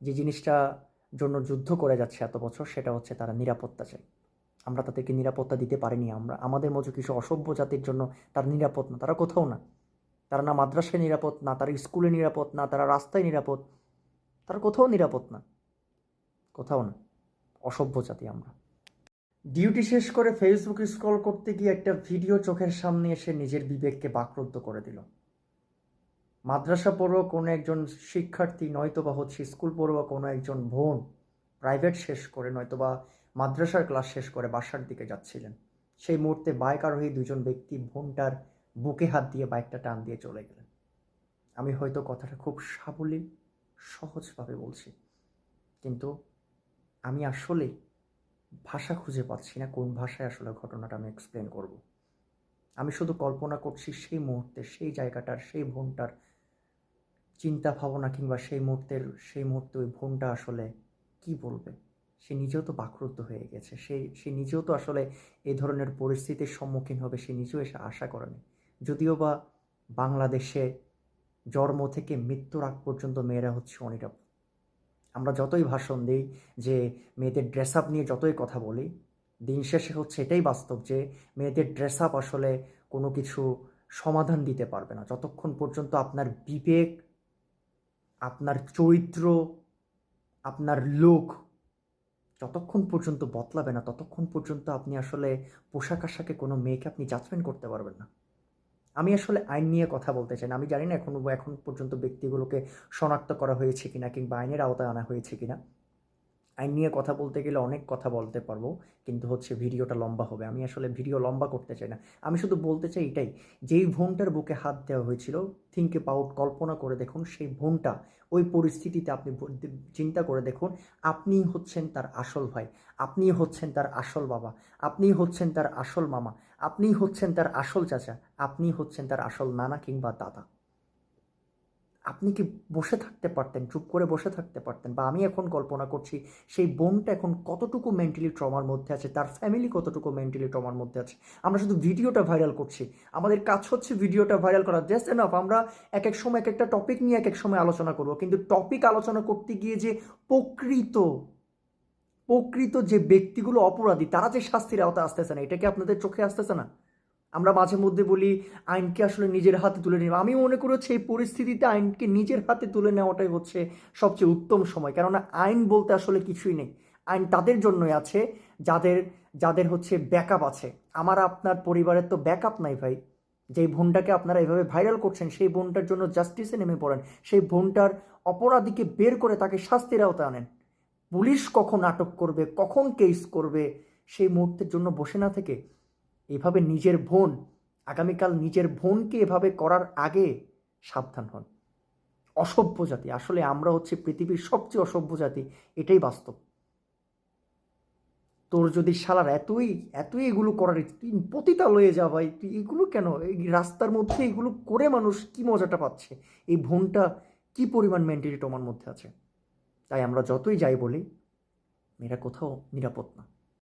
যে জিনিসটা জন্য যুদ্ধ করে যাচ্ছে এত বছর, সেটা হচ্ছে তারা নিরাপত্তা চায়। আমরা তাদেরকে নিরাপত্তা দিতে পারিনি। আমাদের মতো কিছু অসভ্য জাতির জন্য তারা নিরাপদ না, তারা কোথাও না। তারা না মাদ্রাসায় নিরাপদ, না তারা স্কুলে নিরাপদ, না তারা রাস্তায় নিরাপদ, তারা কোথাও নিরাপদ না, কোথাও না। অসভ্য জাতি আমরা। ডিউটি শেষ করে ফেসবুক স্ক্রল করতে গিয়ে একটা ভিডিও চোখের সামনে এসে নিজের বিবেককে বাকরুদ্ধ করে দিল। মাদ্রাসা পড়ুয়া কোনো একজন শিক্ষার্থী, নয়তোবা হচ্ছে স্কুল পড়ুয়া কোনো একজন বোন প্রাইভেট শেষ করে নয়তোবা মাদ্রাসার ক্লাস শেষ করে বাসার দিকে যাচ্ছিলেন। সেই মুহূর্তে বাইক আরোহী দুজন ব্যক্তি বোনটার বুকে হাত দিয়ে বাইকটা টান দিয়ে চলে গেলেন। আমি হয়তো কথাটা খুব সাবলীল সহজভাবে বলছি, কিন্তু আমি আসলে ভাষা খুঁজে পাচ্ছি না কোন ভাষায় আসলে ঘটনাটা আমি এক্সপ্লেন করব। আমি শুধু কল্পনা করছি সেই মুহূর্তে, সেই জায়গাটার, সেই বোনটার চিন্তা ভাবনা, কিংবা সেই মুহূর্তে ওই বোনটা আসলে কি বলবে। সে নিজেও তো বাকরুদ্ধ হয়ে গেছে। সে নিজেও তো আসলে এই ধরনের পরিস্থিতির সম্মুখীন হবে সে নিজেও এসে আশা করেনি। যদিও বা বাংলাদেশে জন্ম থেকে মৃত্যুর আগ পর্যন্ত মেয়েরা হচ্ছে অনিরাপদ। আমরা যতই ভাষণ দিই, যে মেয়েদের ড্রেস আপ নিয়ে যতই কথা বলি, দিন শেষে হচ্ছে এটাই বাস্তব যে মেয়েদের ড্রেস আপ আসলে কোনো কিছু সমাধান দিতে পারবে না যতক্ষণ পর্যন্ত আপনার বিবেক, আপনার চরিত্র, আপনার লুক যতক্ষণ পর্যন্ত বদলাবে না, ততক্ষণ পর্যন্ত আপনি আসলে পোশাক আশাকে কোনো মেয়েকে আপনি জাজমেন্ট করতে পারবেন না। আমি আসলে আইন নিয়ে কথা বলতে চাই না। আমি জানি না এখন পর্যন্ত ব্যক্তিগুলোকে শনাক্ত করা হয়েছে কিনা, কিংবা আইনের আওতায় আনা হয়েছে কিনা। আইন নিয়ে কথা বলতে গেলে অনেক কথা বলতে পারবো, কিন্তু হচ্ছে ভিডিওটা লম্বা হবে। আমি আসলে ভিডিও লম্বা করতে চাই না। আমি শুধু বলতে চাই এটাই, যেই বোনটার বুকে হাত দেওয়া হয়েছিল, থিঙ্ক অ্যাবাউট, কল্পনা করে দেখুন সেই বোনটা ওই পরিস্থিতিতে, আপনি চিন্তা করে দেখুন, আপনিই হচ্ছেন তার আসল ভাই, আপনিই হচ্ছেন তার আসল বাবা, আপনিই হচ্ছেন তার আসল মামা, আপনিই হচ্ছেন তার আসল চাচা, আপনিই হচ্ছেন তার আসল নানা কিংবা দাদা। আপনি কি বসে থাকতে পারতেন, চুপ করে বসে থাকতে পারতেন? বা আমি এখন কল্পনা করছি সেই বোনটা এখন কতটুকু মেন্টালি ট্রমার মধ্যে আছে, তার ফ্যামিলি কতটুকু মেন্টালি ট্রমার মধ্যে আছে। আমরা শুধু ভিডিওটা ভাইরাল করছি, আমাদের কাজ হচ্ছে ভিডিওটা ভাইরাল করা, জাস্ট এনাফ। আমরা এক এক সময় এক একটা টপিক নিয়ে এক এক সময় আলোচনা করব, কিন্তু টপিক আলোচনা করতে গিয়ে যে প্রকৃত প্রকৃত যে ব্যক্তিগুলো অপরাধী, তারা যে শাস্তির আওতায় আসতেছে না, এটা কি আপনাদের চোখে আসতেছে না? আমরা মাঝে মধ্যে বলি আইনকে আসলে নিজের হাতে তুলে নিব। আমি মনে করেছি এই পরিস্থিতিতে আইনকে নিজের হাতে তুলে নেওয়াটাই হচ্ছে সবচেয়ে উত্তম সময়। কেননা আইন বলতে আসলে কিছুই নেই। আইন তাদের জন্যই আছে যাদের যাদের হচ্ছে ব্যাকআপ আছে। আমার আপনার পরিবারের তো ব্যাকআপ নাই ভাই। যেই বোনটাকে আপনারা এভাবে ভাইরাল করছেন, সেই বোনটার জন্য জাস্টিসে নেমে পড়েন। সেই বোনটার অপরাধীকে বের করে তাকে শাস্তির আওতায় আনেন। পুলিশ কখন আটক করবে, কখন কেস করবে, সেই মুহূর্তের জন্য বসে না থেকে এভাবে নিজের বোন, আগামীকাল নিজের বোনকে এভাবে করার আগে সাবধান হন। অসভ্য জাতি, আসলে আমরা হচ্ছে পৃথিবীর সবচেয়ে অসভ্য জাতি, এটাই বাস্তব। তোর যদি শালার এতই এতই এগুলো করার তুই পতিতালয়ে যা ভাই, তুই এগুলো কেন, এই রাস্তার মধ্যে এগুলো করে মানুষ কি মজাটা পাচ্ছে? এই বোনটা কি পরিমাণ মেন্টালি তোমার মধ্যে আছে? তাই আমরা যতই যাই বলি, মেয়েরা কোথাও নিরাপদ না।